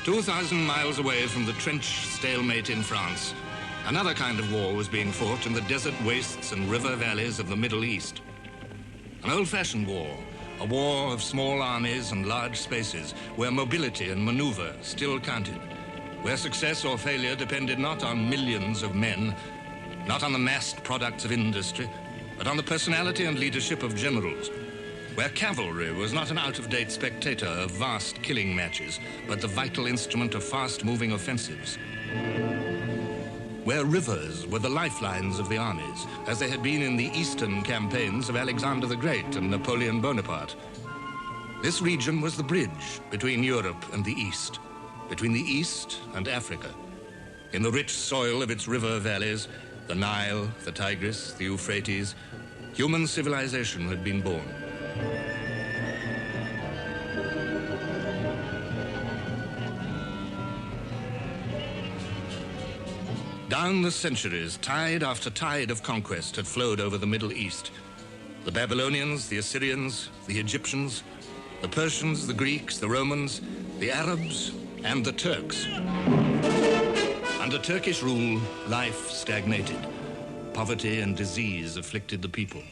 2,000 miles away from the trench stalemate in France, another kind of war was being fought in the desert wastes and river valleys of the Middle East. An old-fashioned war, a war of small armies and large spaces, where mobility and maneuver still counted, where success or failure depended not on millions of men, not on the massed products of industry, but on the personality and leadership of generals, where cavalry was not an out-of-date spectator of vast killing matches, but the vital instrument of fast-moving offensives, where rivers were the lifelines of the armies, as they had been in the eastern campaigns of Alexander the Great and Napoleon Bonaparte. This region was the bridge between Europe and the East, between the East and Africa. In the rich soil of its river valleys, the Nile, the Tigris, the Euphrates, human civilization had been born. Down the centuries, tide after tide of conquest had flowed over the Middle East. The Babylonians, the Assyrians, the Egyptians, the Persians, the Greeks, the Romans, the Arabs, and the Turks. Under Turkish rule, life stagnated. Poverty and disease afflicted the people.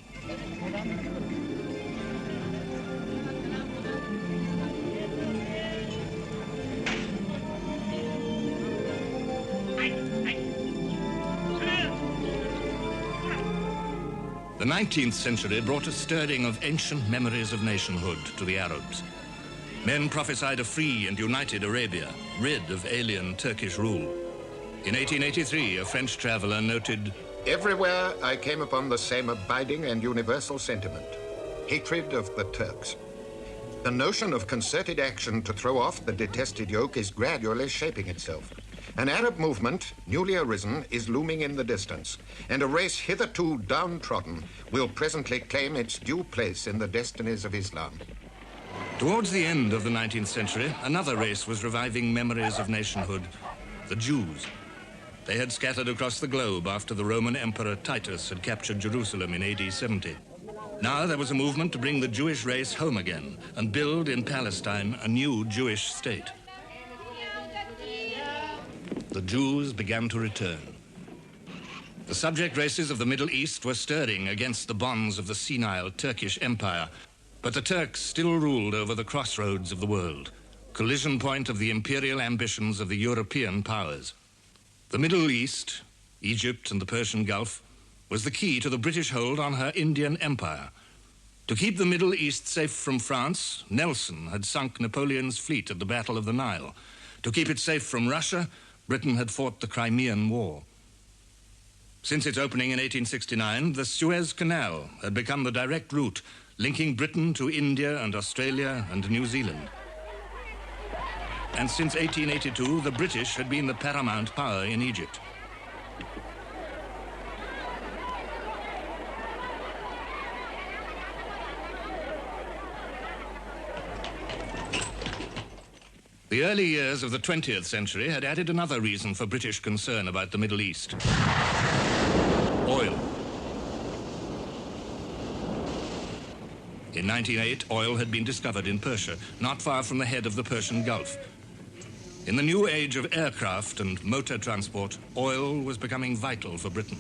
The 19th century brought a stirring of ancient memories of nationhood to the Arabs. Men prophesied a free and united Arabia, rid of alien Turkish rule. In 1883, a French traveler noted, "Everywhere I came upon the same abiding and universal sentiment, hatred of the Turks. The notion of concerted action to throw off the detested yoke is gradually shaping itself. An Arab movement, newly arisen, is looming in the distance, and a race hitherto downtrodden will presently claim its due place in the destinies of Islam." Towards the end of the 19th century, another race was reviving memories of nationhood, the Jews. They had scattered across the globe after the Roman Emperor Titus had captured Jerusalem in AD 70. Now there was a movement to bring the Jewish race home again and build in Palestine a new Jewish state. The Jews began to return. The subject races of the Middle East were stirring against the bonds of the senile Turkish Empire, but the Turks still ruled over the crossroads of the world, collision point of the imperial ambitions of the European powers. The Middle East, Egypt and the Persian Gulf, was the key to the British hold on her Indian Empire. To keep the Middle East safe from France, Nelson had sunk Napoleon's fleet at the Battle of the Nile. To keep it safe from Russia, Britain had fought the Crimean War. Since its opening in 1869, the Suez Canal had become the direct route linking Britain to India and Australia and New Zealand. And since 1882, the British had been the paramount power in Egypt. The early years of the 20th century had added another reason for British concern about the Middle East: oil. In 1908, oil had been discovered in Persia, not far from the head of the Persian Gulf. In the new age of aircraft and motor transport, oil was becoming vital for Britain.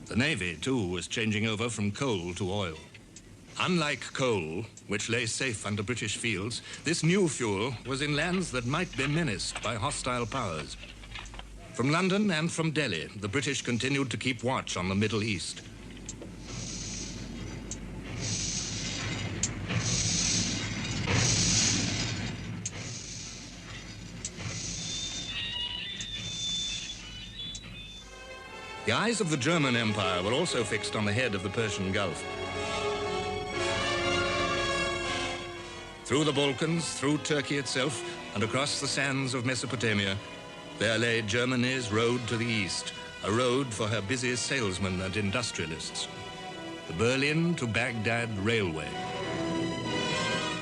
The Navy, too, was changing over from coal to oil. Unlike coal, which lay safe under British fields, this new fuel was in lands that might be menaced by hostile powers. From London and from Delhi, the British continued to keep watch on the Middle East. The eyes of the German Empire were also fixed on the head of the Persian Gulf. Through the Balkans, through Turkey itself, and across the sands of Mesopotamia, there lay Germany's road to the east, a road for her busy salesmen and industrialists. The Berlin to Baghdad Railway.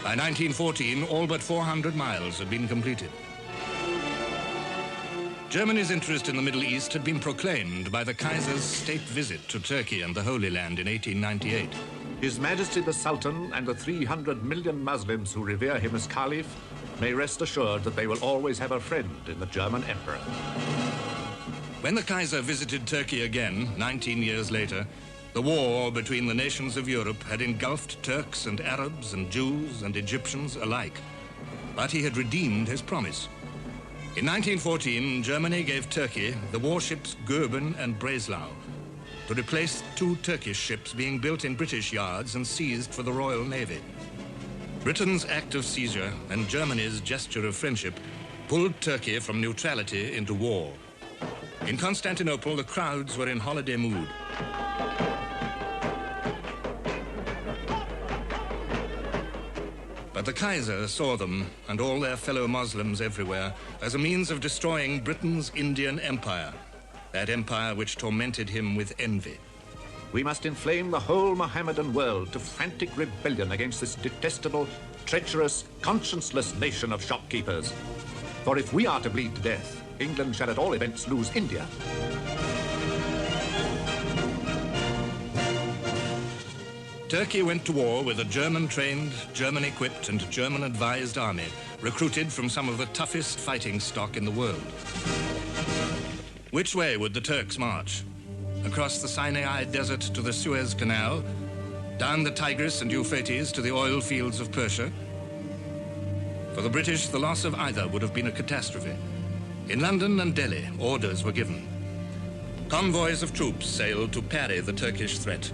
By 1914, all but 400 miles had been completed. Germany's interest in the Middle East had been proclaimed by the Kaiser's state visit to Turkey and the Holy Land in 1898. His Majesty the Sultan and the 300 million Muslims who revere him as Caliph may rest assured that they will always have a friend in the German Emperor. When the Kaiser visited Turkey again, 19 years later, the war between the nations of Europe had engulfed Turks and Arabs and Jews and Egyptians alike. But he had redeemed his promise. In 1914, Germany gave Turkey the warships Goeben and Breslau to replace 2 Turkish ships being built in British yards and seized for the Royal Navy. Britain's act of seizure and Germany's gesture of friendship pulled Turkey from neutrality into war. In Constantinople, the crowds were in holiday mood. But the Kaiser saw them, and all their fellow Muslims everywhere, as a means of destroying Britain's Indian Empire, that empire which tormented him with envy. We must inflame the whole Mohammedan world to frantic rebellion against this detestable, treacherous, conscienceless nation of shopkeepers. For if we are to bleed to death, England shall at all events lose India. Turkey went to war with a German-trained, German-equipped and German-advised army, recruited from some of the toughest fighting stock in the world. Which way would the Turks march? Across the Sinai Desert to the Suez Canal? Down the Tigris and Euphrates to the oil fields of Persia? For the British, the loss of either would have been a catastrophe. In London and Delhi, orders were given. Convoys of troops sailed to parry the Turkish threat.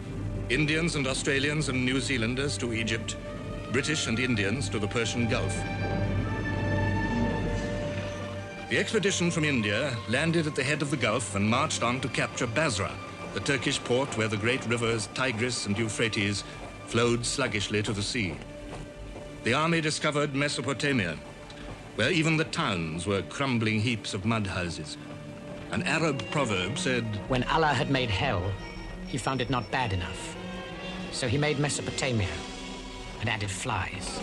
Indians and Australians and New Zealanders to Egypt, British and Indians to the Persian Gulf. The expedition from India landed at the head of the Gulf and marched on to capture Basra, the Turkish port where the great rivers Tigris and Euphrates flowed sluggishly to the sea. The army discovered Mesopotamia, where even the towns were crumbling heaps of mud houses. An Arab proverb said, "When Allah had made hell, he found it not bad enough. So he made Mesopotamia and added flies."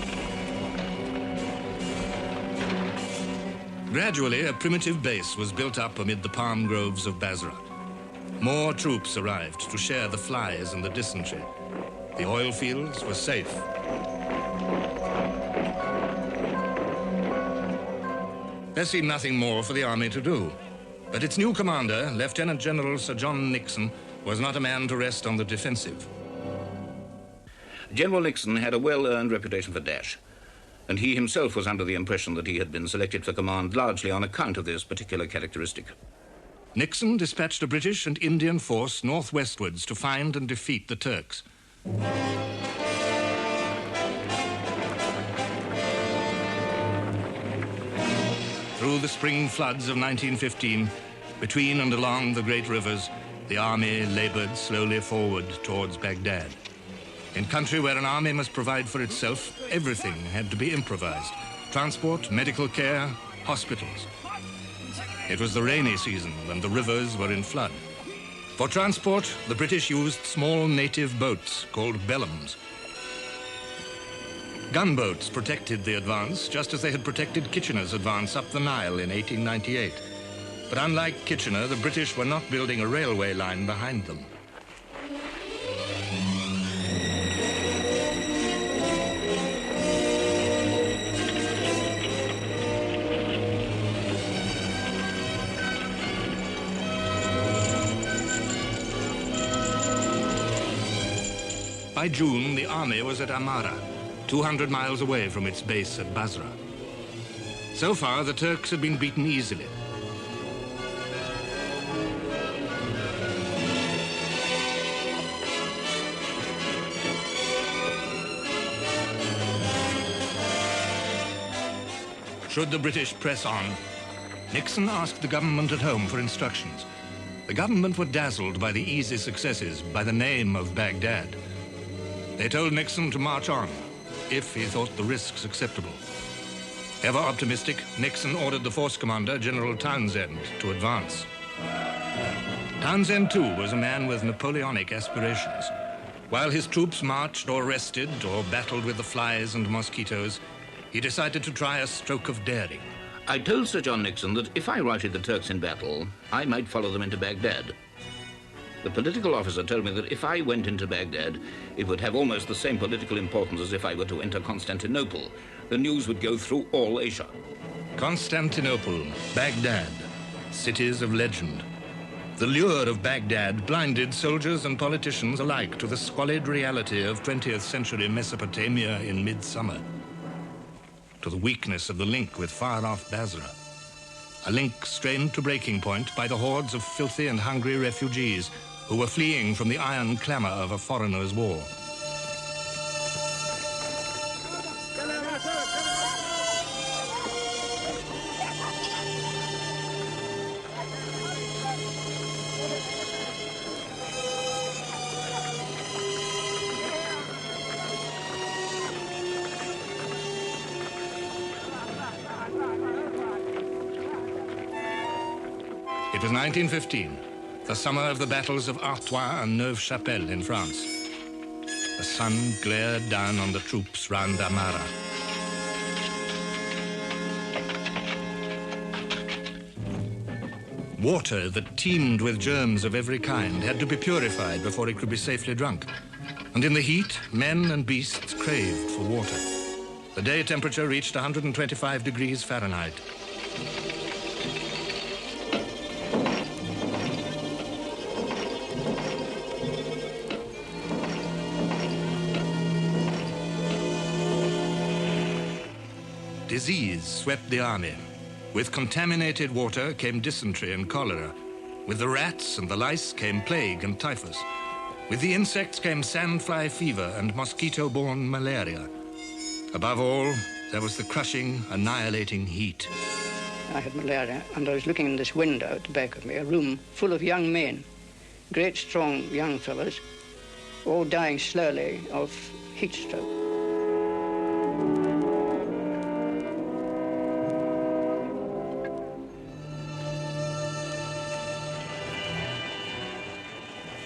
Gradually, a primitive base was built up amid the palm groves of Basra. More troops arrived to share the flies and the dysentery. The oil fields were safe. There seemed nothing more for the army to do. But its new commander, Lieutenant General Sir John Nixon, was not a man to rest on the defensive. General Nixon had a well-earned reputation for dash, and he himself was under the impression that he had been selected for command largely on account of this particular characteristic. Nixon dispatched a British and Indian force northwestwards to find and defeat the Turks. Through the spring floods of 1915, between and along the great rivers, the army labored slowly forward towards Baghdad. In country where an army must provide for itself, everything had to be improvised. Transport, medical care, hospitals. It was the rainy season and the rivers were in flood. For transport, the British used small native boats called bellums. Gunboats protected the advance, just as they had protected Kitchener's advance up the Nile in 1898. But unlike Kitchener, the British were not building a railway line behind them. By June, the army was at Amara, 200 miles away from its base at Basra. So far, the Turks had been beaten easily. Should the British press on, Nixon asked the government at home for instructions. The government were dazzled by the easy successes, by the name of Baghdad. They told Nixon to march on, if he thought the risks acceptable. Ever optimistic, Nixon ordered the force commander, General Townsend, to advance. Townsend, too, was a man with Napoleonic aspirations. While his troops marched or rested or battled with the flies and mosquitoes, he decided to try a stroke of daring. I told Sir John Nixon that if I routed the Turks in battle, I might follow them into Baghdad. The political officer told me that if I went into Baghdad, it would have almost the same political importance as if I were to enter Constantinople. The news would go through all Asia. Constantinople, Baghdad, cities of legend. The lure of Baghdad blinded soldiers and politicians alike to the squalid reality of 20th century Mesopotamia in midsummer, to the weakness of the link with far-off Basra, a link strained to breaking point by the hordes of filthy and hungry refugees who were fleeing from the iron clamor of a foreigner's war. It was 1915, the summer of the battles of Artois and Neuve-Chapelle in France. The sun glared down on the troops round Amara. Water that teemed with germs of every kind had to be purified before it could be safely drunk. And in the heat, men and beasts craved for water. The day temperature reached 125 degrees Fahrenheit. Disease swept the army. With contaminated water came dysentery and cholera. With the rats and the lice came plague and typhus. With the insects came sandfly fever and mosquito-borne malaria. Above all, there was the crushing, annihilating heat. I had malaria, and I was looking in this window at the back of me, a room full of young men, great, strong young fellows, all dying slowly of heat stroke.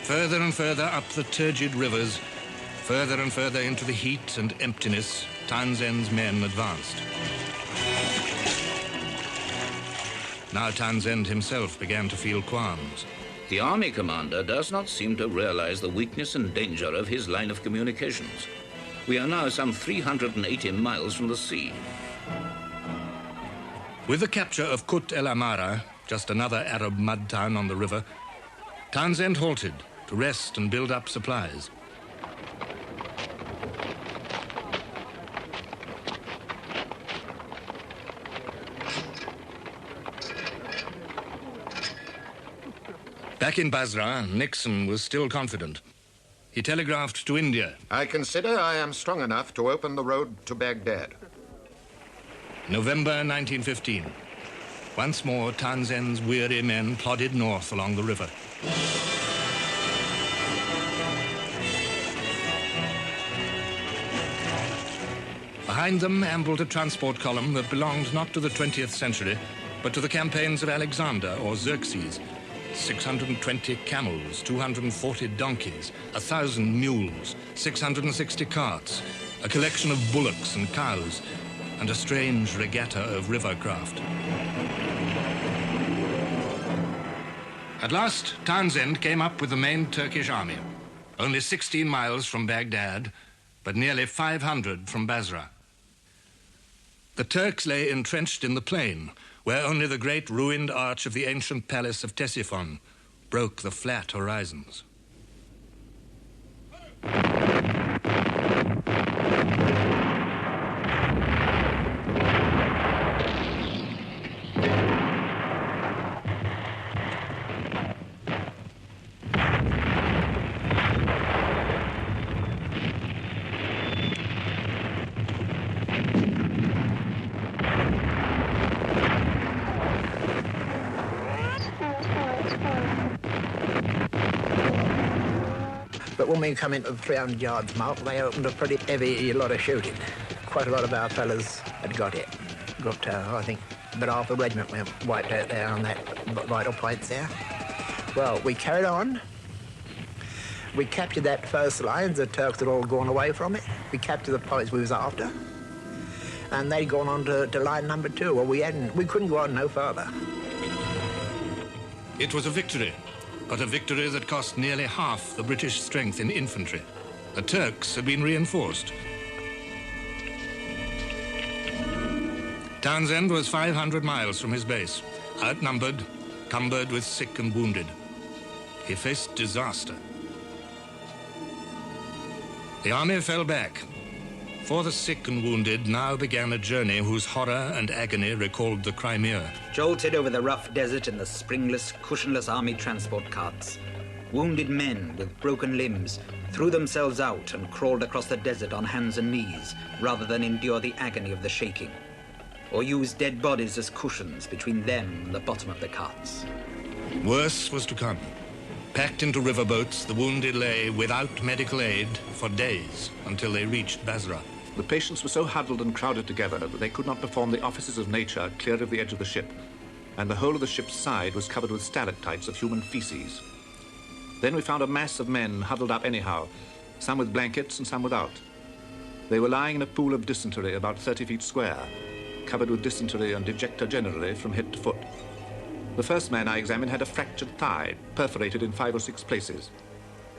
Further and further up the turgid rivers, further and further into the heat and emptiness, Townsend's men advanced. Now Townsend himself began to feel qualms. The army commander does not seem to realize the weakness and danger of his line of communications. We are now some 380 miles from the sea. With the capture of Kut el Amara, just another Arab mud town on the river, Townsend halted to rest and build up supplies. Back in Basra, Nixon was still confident. He telegraphed to India. I consider I am strong enough to open the road to Baghdad. November 1915. Once more, Townsend's weary men plodded north along the river. Behind them ambled a transport column that belonged not to the 20th century, but to the campaigns of Alexander or Xerxes. 620 camels, 240 donkeys, 1,000 mules, 660 carts, a collection of bullocks and cows, and a strange regatta of river craft. At last, Townsend came up with the main Turkish army, only 16 miles from Baghdad, but nearly 500 from Basra. The Turks lay entrenched in the plain, where only the great ruined arch of the ancient palace of Ctesiphon broke the flat horizons. But when we come into the 300 yards mark, they opened a pretty heavy lot of shooting. Quite a lot of our fellas had got hit. I think about half the regiment went wiped out there on that vital points there. Well, we carried on. We captured that first line. The Turks had all gone away from it. We captured the points we was after. And they'd gone on to line number 2. Well, we couldn't go on no further. It was a victory, but a victory that cost nearly half the British strength in infantry. The Turks had been reinforced. Townsend was 500 miles from his base, outnumbered, cumbered with sick and wounded. He faced disaster. The army fell back. For the sick and wounded now began a journey whose horror and agony recalled the Crimea. Jolted over the rough desert in the springless, cushionless army transport carts, wounded men with broken limbs threw themselves out and crawled across the desert on hands and knees rather than endure the agony of the shaking, or use dead bodies as cushions between them and the bottom of the carts. Worse was to come. Packed into riverboats, the wounded lay without medical aid for days until they reached Basra. The patients were so huddled and crowded together that they could not perform the offices of nature clear of the edge of the ship, and the whole of the ship's side was covered with stalactites of human feces. Then we found a mass of men huddled up anyhow, some with blankets and some without. They were lying in a pool of dysentery about 30 feet square, covered with dysentery and dejecta generally from head to foot. The first man I examined had a fractured thigh, perforated in 5 or 6 places.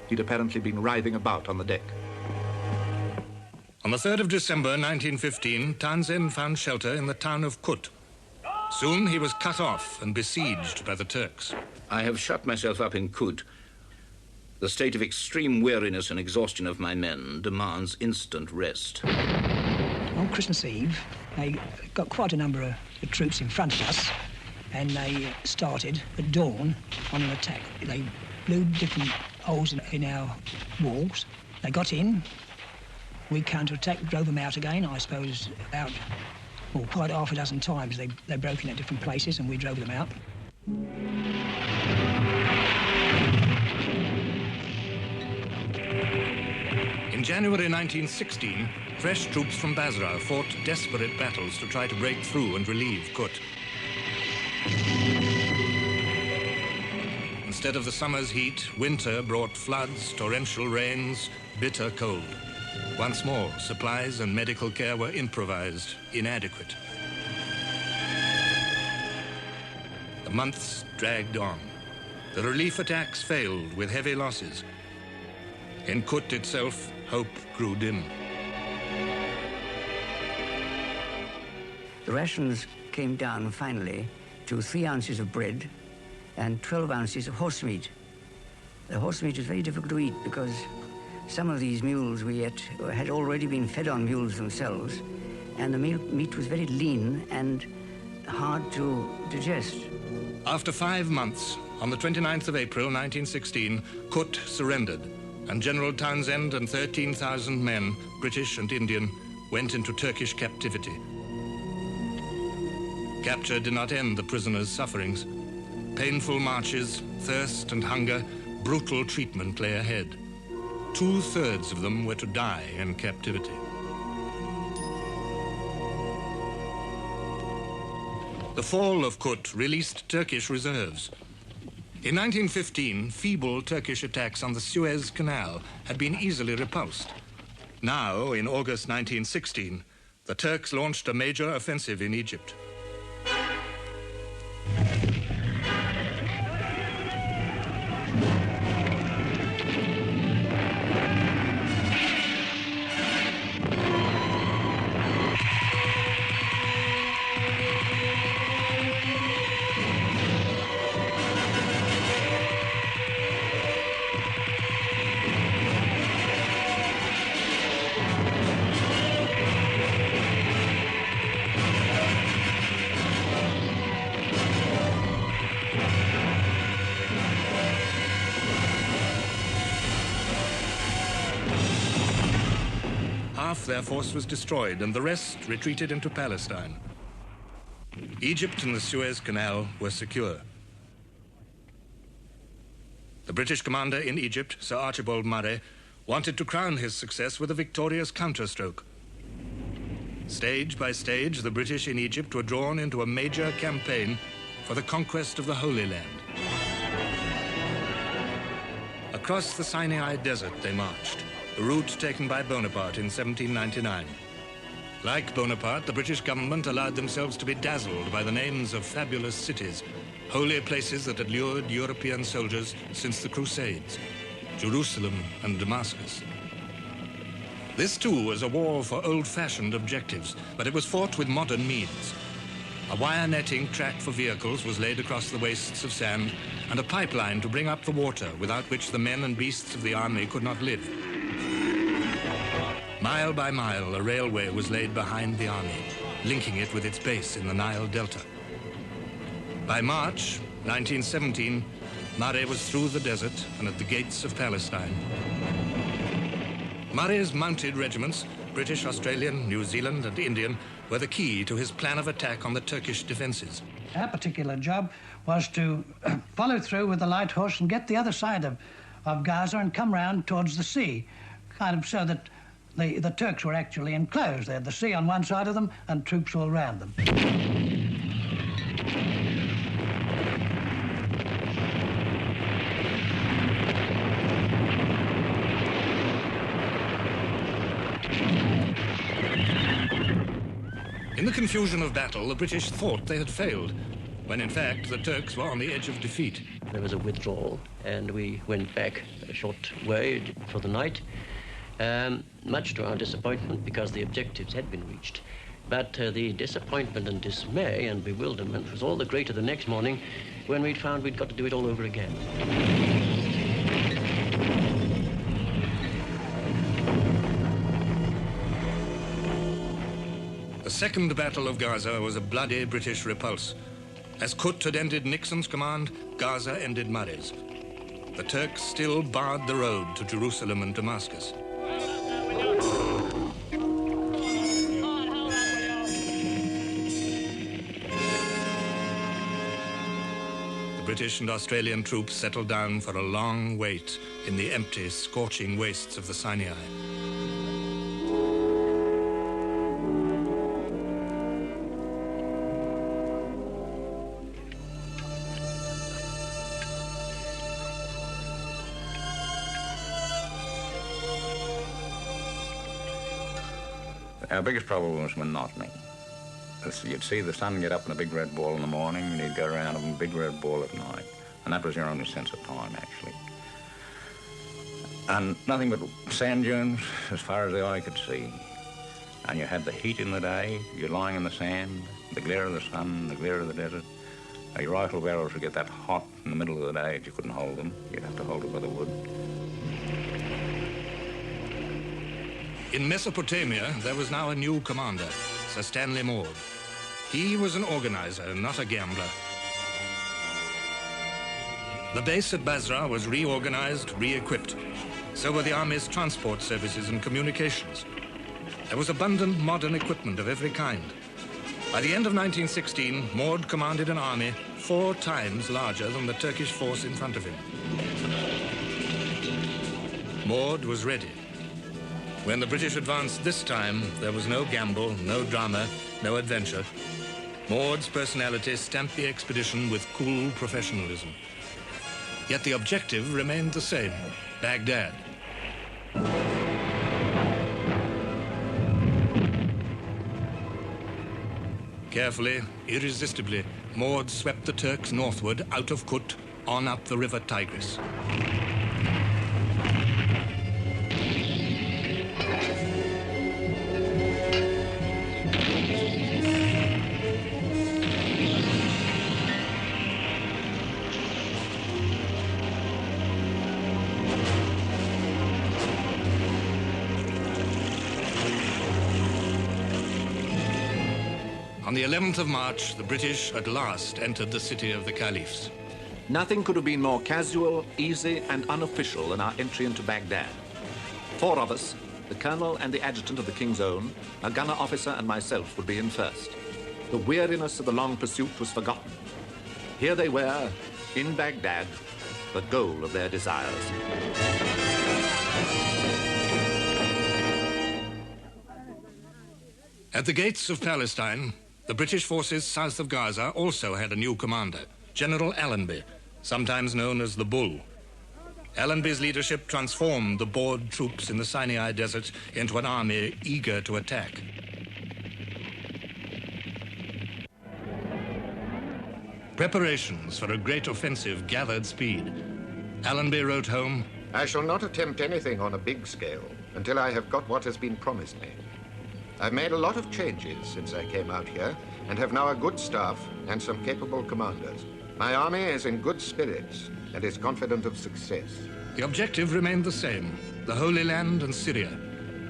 He'd apparently been writhing about on the deck. On the 3rd of December 1915, Townsend found shelter in the town of Kut. Soon he was cut off and besieged by the Turks. I have shut myself up in Kut. The state of extreme weariness and exhaustion of my men demands instant rest. On Christmas Eve, they got quite a number of troops in front of us, and they started at dawn on an attack. They blew different holes in our walls. They got in, we counter-attacked, drove them out again, I suppose about, well, quite half a dozen times. They broke in at different places and we drove them out. In January 1916, fresh troops from Basra fought desperate battles to try to break through and relieve Kut. Instead of the summer's heat, winter brought floods, torrential rains, bitter cold. Once more, supplies and medical care were improvised, inadequate. The months dragged on. The relief attacks failed with heavy losses. In Kut itself, hope grew dim. The rations came down finally to 3 ounces of bread and 12 ounces of horse meat. The horse meat is very difficult to eat because some of these mules we ate had already been fed on mules themselves, and the meat was very lean and hard to digest. After 5 months, on the 29th of April 1916, Kut surrendered, and General Townsend and 13,000 men, British and Indian, went into Turkish captivity. Capture did not end the prisoners' sufferings. Painful marches, thirst and hunger, brutal treatment lay ahead. 2/3 of them were to die in captivity. The fall of Kut released Turkish reserves. In 1915, feeble Turkish attacks on the Suez Canal had been easily repulsed. Now, in August 1916, the Turks launched a major offensive in Egypt. Half their force was destroyed, and the rest retreated into Palestine. Egypt and the Suez Canal were secure. The British commander in Egypt, Sir Archibald Murray, wanted to crown his success with a victorious counterstroke. Stage by stage, the British in Egypt were drawn into a major campaign for the conquest of the Holy Land. Across the Sinai Desert they marched, the route taken by Bonaparte in 1799. Like Bonaparte, the British government allowed themselves to be dazzled by the names of fabulous cities, holy places that had lured European soldiers since the Crusades, Jerusalem and Damascus. This too was a war for old-fashioned objectives, but it was fought with modern means. A wire netting track for vehicles was laid across the wastes of sand, and a pipeline to bring up the water, without which the men and beasts of the army could not live. Mile by mile, a railway was laid behind the army, linking it with its base in the Nile Delta. By March 1917, Murray was through the desert and at the gates of Palestine. Murray's mounted regiments, British, Australian, New Zealand and Indian, were the key to his plan of attack on the Turkish defences. Our particular job was to follow through with the light horse and get the other side of Gaza and come round towards the sea, kind of so that the Turks were actually enclosed. They had the sea on one side of them and troops all round them. In the confusion of battle, the British thought they had failed, when in fact the Turks were on the edge of defeat. There was a withdrawal, and we went back a short way for the night, much to our disappointment because the objectives had been reached. But the disappointment and dismay and bewilderment was all the greater the next morning when we'd found we'd got to do it all over again. The Second Battle of Gaza was a bloody British repulse. As Kut had ended Nixon's command, Gaza ended Murray's. The Turks still barred the road to Jerusalem and Damascus. The British and Australian troops settled down for a long wait in the empty, scorching wastes of the Sinai. Our biggest problem was monotony. You'd see the sun get up in a big red ball in the morning, and you'd go around in a big red ball at night. And that was your only sense of time, actually. And nothing but sand dunes as far as the eye could see. And you had the heat in the day, you're lying in the sand, the glare of the sun, the glare of the desert. Your rifle barrels would get that hot in the middle of the day that you couldn't hold them. You'd have to hold it by the wood. In Mesopotamia, there was now a new commander, Sir Stanley Maud. He was an organizer, not a gambler. The base at Basra was reorganized, re-equipped. So were the army's transport services and communications. There was abundant modern equipment of every kind. By the end of 1916, Maud commanded an army 4 times larger than the Turkish force in front of him. Maud was ready. When the British advanced this time, there was no gamble, no drama, no adventure. Maud's personality stamped the expedition with cool professionalism. Yet the objective remained the same, Baghdad. Carefully, irresistibly, Maud swept the Turks northward out of Kut, on up the river Tigris. On the 11th of March, the British at last entered the city of the Caliphs. Nothing could have been more casual, easy, and unofficial than our entry into Baghdad. 4 of us, the colonel and the adjutant of the King's Own, a gunner officer and myself would be in first. The weariness of the long pursuit was forgotten. Here they were, in Baghdad, the goal of their desires. At the gates of Palestine, the British forces south of Gaza also had a new commander, General Allenby, sometimes known as the Bull. Allenby's leadership transformed the bored troops in the Sinai Desert into an army eager to attack. Preparations for a great offensive gathered speed. Allenby wrote home, I shall not attempt anything on a big scale until I have got what has been promised me. I've made a lot of changes since I came out here and have now a good staff and some capable commanders. My army is in good spirits and is confident of success. The objective remained the same, the Holy Land and Syria,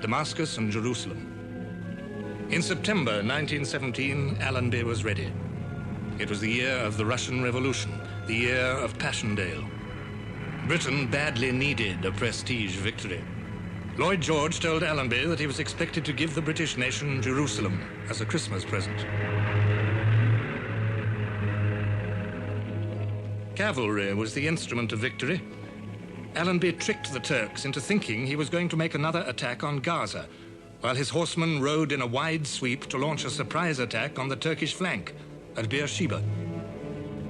Damascus and Jerusalem. In September 1917, Allenby was ready. It was the year of the Russian Revolution, the year of Passchendaele. Britain badly needed a prestige victory. Lloyd George told Allenby that he was expected to give the British nation Jerusalem as a Christmas present. Cavalry was the instrument of victory. Allenby tricked the Turks into thinking he was going to make another attack on Gaza, while his horsemen rode in a wide sweep to launch a surprise attack on the Turkish flank at Beersheba.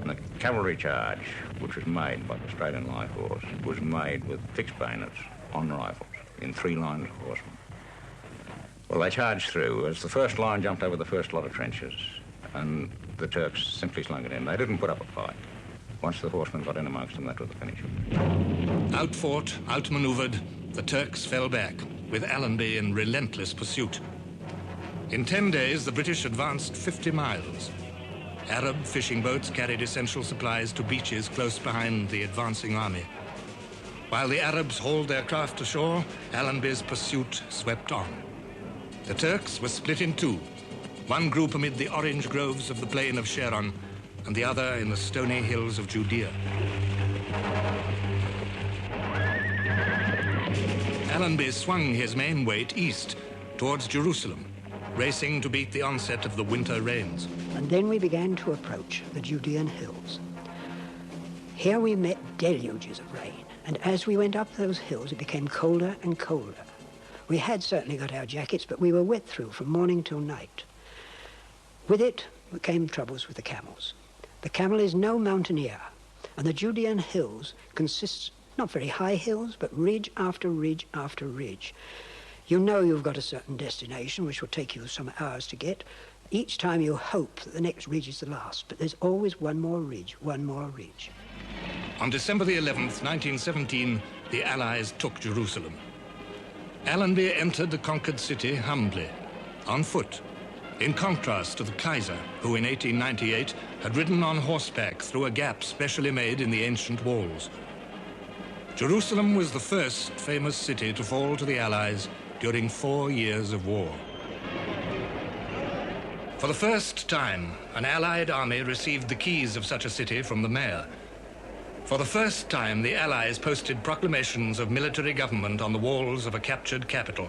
And a cavalry charge, which was made by the Australian Light Horse, was made with fixed bayonets on rifles in 3 lines of horsemen. Well, they charged through as the first line jumped over the first lot of trenches, and the Turks simply slung it in. They didn't put up a fight. Once the horsemen got in amongst them, that was the finish. Outfought, outmaneuvered, the Turks fell back, with Allenby in relentless pursuit. In 10 days, the British advanced 50 miles. Arab fishing boats carried essential supplies to beaches close behind the advancing army. While the Arabs hauled their craft ashore, Allenby's pursuit swept on. The Turks were split in 2, one group amid the orange groves of the plain of Sharon, and the other in the stony hills of Judea. Allenby swung his main weight east towards Jerusalem, racing to beat the onset of the winter rains. And then we began to approach the Judean hills. Here we met deluges of rain, and as we went up those hills, it became colder and colder. We had certainly got our jackets, but we were wet through from morning till night. With it came troubles with the camels. The camel is no mountaineer, and the Judean hills consist not very high hills, but ridge after ridge after ridge. You know you've got a certain destination, which will take you some hours to get. Each time you hope that the next ridge is the last, but there's always one more ridge, one more ridge. On December the 11th, 1917, the Allies took Jerusalem. Allenby entered the conquered city humbly, on foot, in contrast to the Kaiser, who in 1898 had ridden on horseback through a gap specially made in the ancient walls. Jerusalem was the first famous city to fall to the Allies during 4 years of war. For the first time, an Allied army received the keys of such a city from the mayor. For the first time, the Allies posted proclamations of military government on the walls of a captured capital.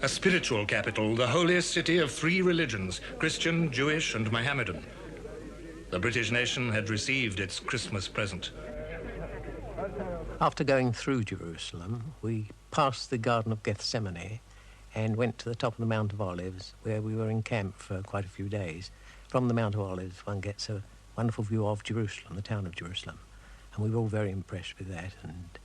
A spiritual capital, the holiest city of 3 religions, Christian, Jewish, and Mohammedan. The British nation had received its Christmas present. After going through Jerusalem, we passed the Garden of Gethsemane and went to the top of the Mount of Olives, where we were in camp for quite a few days. From the Mount of Olives, one gets a wonderful view of Jerusalem, the town of Jerusalem. And we were all very impressed with that and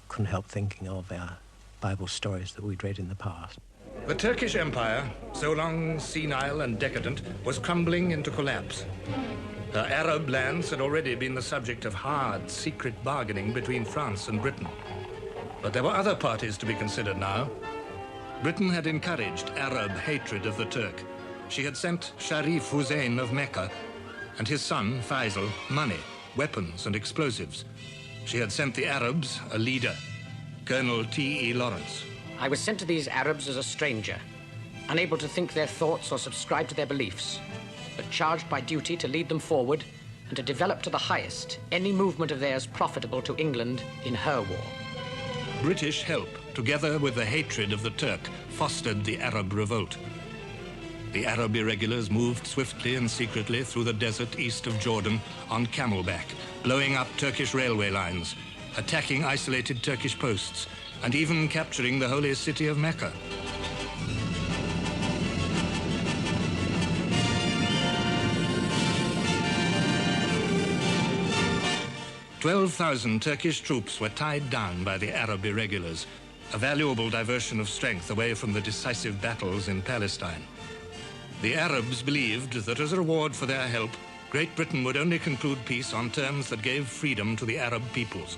couldn't help thinking of our Bible stories that we'd read in the past. The Turkish Empire, so long senile and decadent, was crumbling into collapse. Her Arab lands had already been the subject of hard, secret bargaining between France and Britain. But there were other parties to be considered now. Britain had encouraged Arab hatred of the Turk. She had sent Sharif Hussein of Mecca and his son, Faisal, money, weapons and explosives. She had sent the Arabs a leader, Colonel T.E. Lawrence. I was sent to these Arabs as a stranger, unable to think their thoughts or subscribe to their beliefs, but charged by duty to lead them forward and to develop to the highest any movement of theirs profitable to England in her war. British help, together with the hatred of the Turk, fostered the Arab revolt. The Arab irregulars moved swiftly and secretly through the desert east of Jordan on camelback, blowing up Turkish railway lines, attacking isolated Turkish posts, and even capturing the holy city of Mecca. "12,000 Turkish troops were tied down by the Arab irregulars, a valuable diversion of strength away from the decisive battles in Palestine. The Arabs believed that as a reward for their help, Great Britain would only conclude peace on terms that gave freedom to the Arab peoples.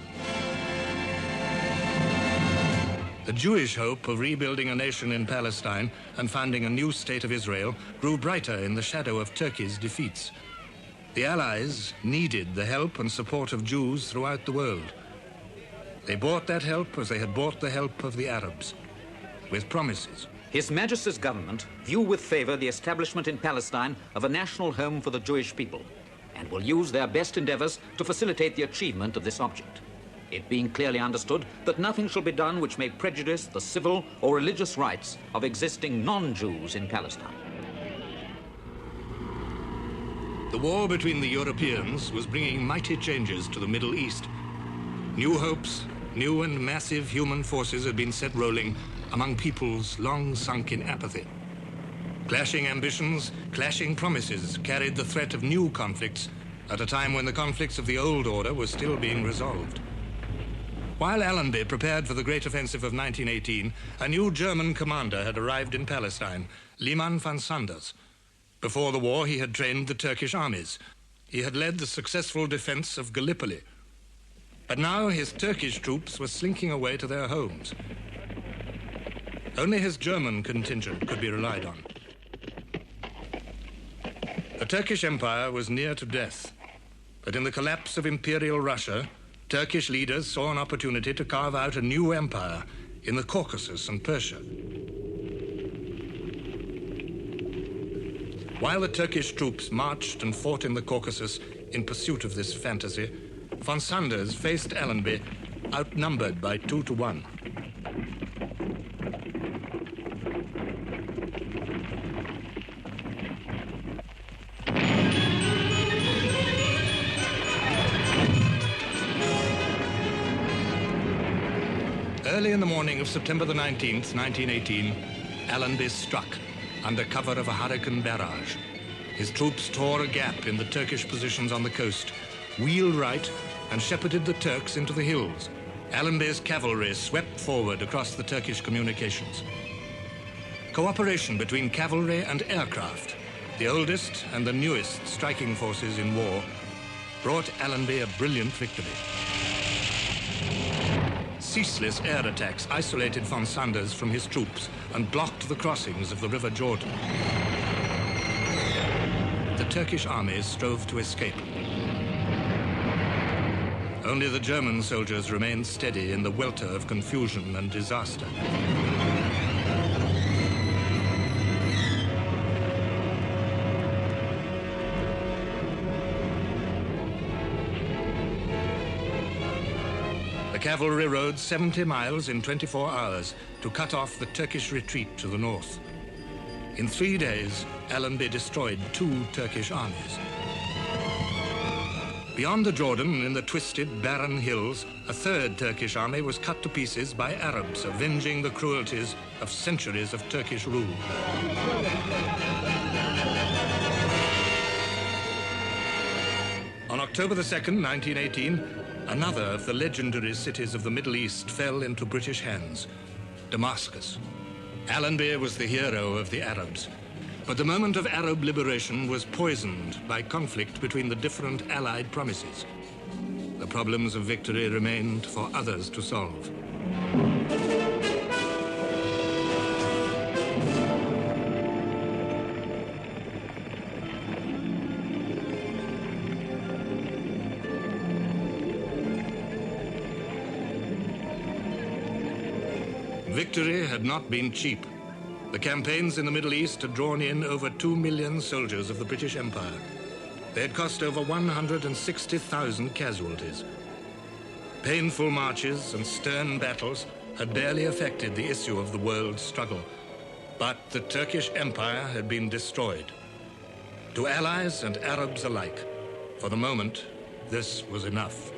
The Jewish hope of rebuilding a nation in Palestine and founding a new state of Israel grew brighter in the shadow of Turkey's defeats. The Allies needed the help and support of Jews throughout the world. They bought that help as they had bought the help of the Arabs, with promises. His Majesty's government view with favor the establishment in Palestine of a national home for the Jewish people, and will use their best endeavors to facilitate the achievement of this object, it being clearly understood that nothing shall be done which may prejudice the civil or religious rights of existing non-Jews in Palestine. The war between the Europeans was bringing mighty changes to the Middle East. New hopes, new and massive human forces had been set rolling among peoples long sunk in apathy. Clashing ambitions, clashing promises carried the threat of new conflicts at a time when the conflicts of the old order were still being resolved. While Allenby prepared for the great offensive of 1918, a new German commander had arrived in Palestine, Liman von Sanders. Before the war, he had trained the Turkish armies. He had led the successful defense of Gallipoli. But now his Turkish troops were slinking away to their homes. Only his German contingent could be relied on. The Turkish Empire was near to death, but in the collapse of Imperial Russia, Turkish leaders saw an opportunity to carve out a new empire in the Caucasus and Persia. While the Turkish troops marched and fought in the Caucasus in pursuit of this fantasy, von Sanders faced Allenby outnumbered by 2 to 1. Early in the morning of September the 19th, 1918, Allenby struck under cover of a hurricane barrage. His troops tore a gap in the Turkish positions on the coast, wheeled right, and shepherded the Turks into the hills. Allenby's cavalry swept forward across the Turkish communications. Cooperation between cavalry and aircraft, the oldest and the newest striking forces in war, brought Allenby a brilliant victory. Ceaseless air attacks isolated von Sanders from his troops and blocked the crossings of the River Jordan. The Turkish armies strove to escape. Only the German soldiers remained steady in the welter of confusion and disaster. The cavalry rode 70 miles in 24 hours to cut off the Turkish retreat to the north. In 3 days, Allenby destroyed 2 Turkish armies. Beyond the Jordan, in the twisted, barren hills, a 3rd Turkish army was cut to pieces by Arabs, avenging the cruelties of centuries of Turkish rule. On October the 2nd, 1918, another of the legendary cities of the Middle East fell into British hands, Damascus. Allenby was the hero of the Arabs, but the moment of Arab liberation was poisoned by conflict between the different Allied promises. The problems of victory remained for others to solve. Victory had not been cheap. The campaigns in the Middle East had drawn in over 2 million soldiers of the British Empire. They had cost over 160,000 casualties. Painful marches and stern battles had barely affected the issue of the world struggle. But the Turkish Empire had been destroyed. To Allies and Arabs alike, for the moment, this was enough.